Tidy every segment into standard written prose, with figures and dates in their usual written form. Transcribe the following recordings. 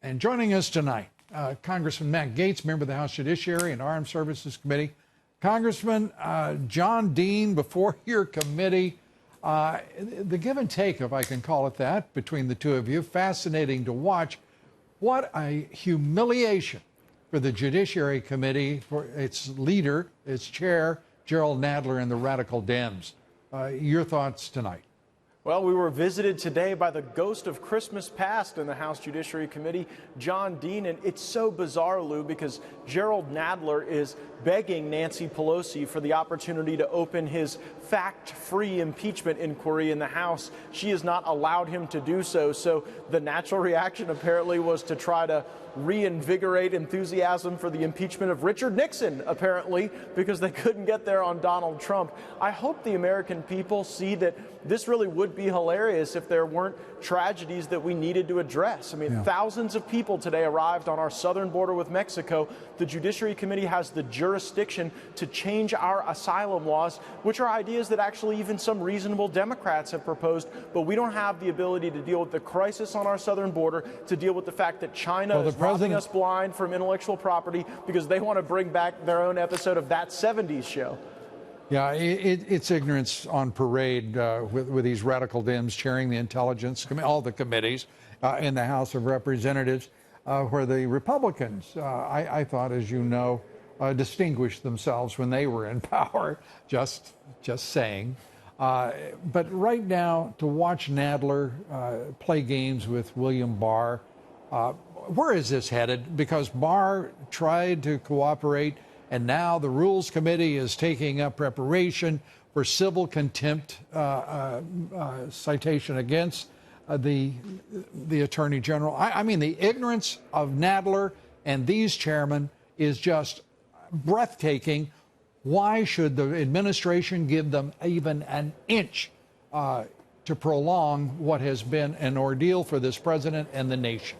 And joining us tonight, Congressman Matt Gaetz, member of the House Judiciary and Armed Services Committee. Congressman, John Dean, before your committee, the give and take, if I can call it that, between the two of you, fascinating to watch. What a humiliation for the Judiciary Committee, for its leader, its chair, Jerrold Nadler, and the Radical Dems. Your thoughts tonight? Well, we were visited today by the ghost of Christmas past in the House Judiciary Committee, John Dean, and it's so bizarre, Lou, because Jerrold Nadler is begging Nancy Pelosi for the opportunity to open his fact-free impeachment inquiry in the House. She has not allowed him to do so, so the natural reaction apparently was to try to reinvigorate enthusiasm for the impeachment of Richard Nixon, apparently, because they couldn't get there on Donald Trump. I hope the American people see that this really would be hilarious if there weren't tragedies that we needed to address. I mean, thousands of people today arrived on our southern border with Mexico. The Judiciary Committee has the jurisdiction to change our asylum laws, which are ideas that actually even some reasonable Democrats have proposed, but we don't have the ability to deal with the crisis on our southern border, to deal with the fact that China is robbing us blind from intellectual property because they want to bring back their own episode of That 70s Show. Yeah, it's ignorance on parade with these radical Dems chairing the Intelligence Committee, all the committees in the House of Representatives, where the Republicans, I thought, as you know, distinguished themselves when they were in power. Just saying. But right now, to watch Nadler play games with William Barr, where is this headed? Because Barr tried to cooperate, and now the Rules Committee is taking up preparation for civil contempt citation against the Attorney General. I mean, the ignorance of Nadler and these chairmen is just breathtaking. Why should the administration give them even an inch to prolong what has been an ordeal for this president and the nation?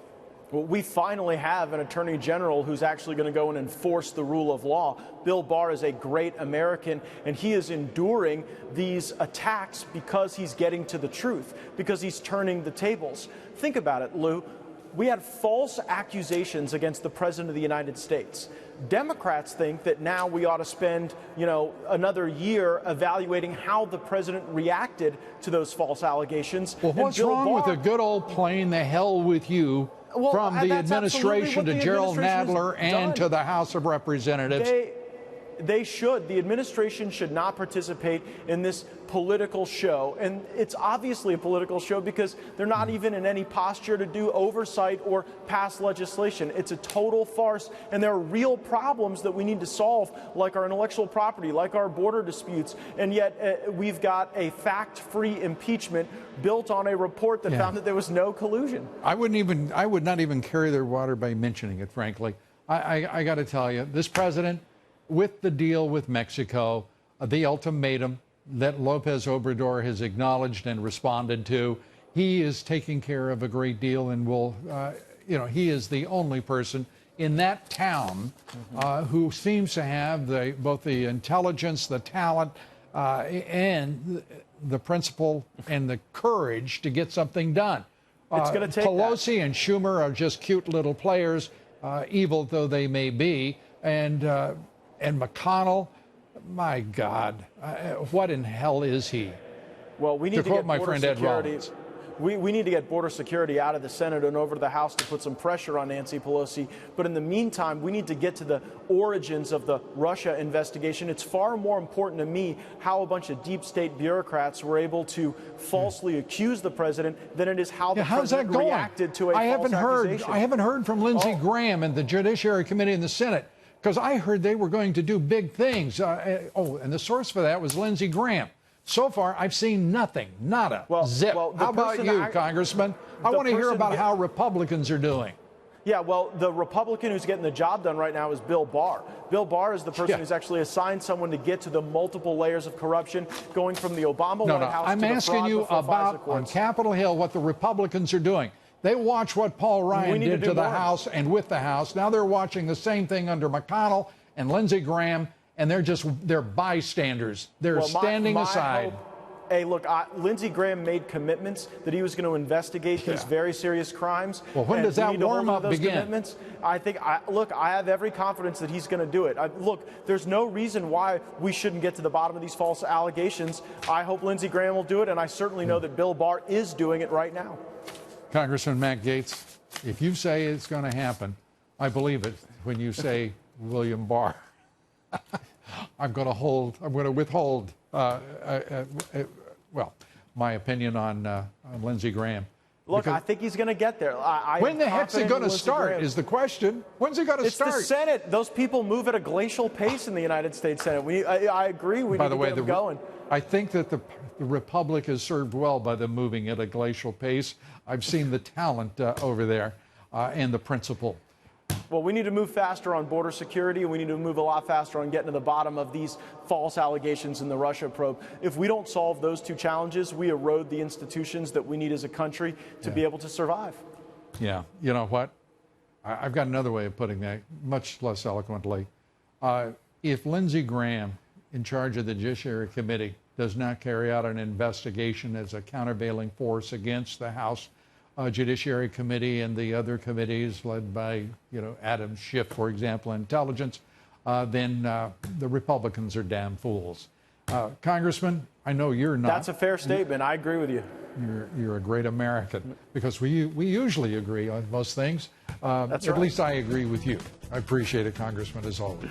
Well, we finally have an attorney general who's actually going to go and enforce the rule of law. Bill Barr is a great American, and he is enduring these attacks because he's getting to the truth, because he's turning the tables. Think about it, Lou. We had false accusations against the President of the United States. Democrats think that now we ought to spend, another year evaluating how the president reacted to those false allegations. Well, what's wrong with a good old plain "the hell with you" from the administration to Jerrold Nadler and to the House of Representatives? They should. The administration should not participate in this political show. And it's obviously a political show because they're not even in any posture to do oversight or pass legislation. It's a total farce. And there are real problems that we need to solve, like our intellectual property, like our border disputes. And yet we've got a fact-free impeachment built on a report that found that there was no collusion. I would not even carry their water by mentioning it, frankly. I got to tell you, this president, with the deal with Mexico, the ultimatum that Lopez Obrador has acknowledged and responded to, he is taking care of a great deal and will, he is the only person in that town who seems to have both the intelligence, the talent, and the principle and the courage to get something done. It's going to take Pelosi and Schumer are just cute little players, evil though they may be, and McConnell, my God, what in hell is he? Well, we need to quote my friend Ed Rollins. We need to get border security out of the Senate and over to the House to put some pressure on Nancy Pelosi. But in the meantime, we need to get to the origins of the Russia investigation. It's far more important to me how a bunch of deep state bureaucrats were able to falsely accuse the president than it is how the president reacted to a false accusation. I haven't heard from Lindsey Graham and the Judiciary Committee in the Senate, because I heard they were going to do big things. And the source for that was Lindsey Graham. So far, I've seen nothing, nada, zip. How about you, Congressman? I want to hear about how Republicans are doing. Yeah, well, the Republican who's getting the job done right now is Bill Barr. Bill Barr is the person who's actually assigned someone to get to the multiple layers of corruption, going from the Obama White House to the fraud before FISA courts. I'm asking you about, on Capitol Hill, what the Republicans are doing. They watch what Paul Ryan did to the House and with the House. Now they're watching the same thing under McConnell and Lindsey Graham, and they're bystanders. They're standing aside. Hey, look, Lindsey Graham made commitments that he was going to investigate these very serious crimes. Well, when and does we that need to hold warm him to up those begin? commitments. I have every confidence that he's going to do it. Look, there's no reason why we shouldn't get to the bottom of these false allegations. I hope Lindsey Graham will do it, and I certainly know that Bill Barr is doing it right now. Congressman Matt Gaetz, if you say it's going to happen, I believe it. When you say William Barr, I'm going to withhold, my opinion on Lindsey Graham. Look, I think he's going to get there. When the heck's it going to start is the question. When's it going to start? It's the Senate. Those people move at a glacial pace in the United States Senate. I agree. We need to get them going. I think that the Republic is served well by them moving at a glacial pace. I've seen the talent over there and the principle. Well, we need to move faster on border security, and we need to move a lot faster on getting to the bottom of these false allegations in the Russia probe. If we don't solve those two challenges, we erode the institutions that we need as a country to be able to survive. Yeah. You know what? I've got another way of putting that, much less eloquently. If Lindsey Graham, in charge of the Judiciary Committee, does not carry out an investigation as a countervailing force against the House Judiciary Committee and the other committees led by, Adam Schiff, for example, Intelligence, then the Republicans are damn fools. Congressman, I know you're not. That's a fair statement. I agree with you. You're a great American because we usually agree on most things. That's At right. least I agree with you. I appreciate it, Congressman, as always.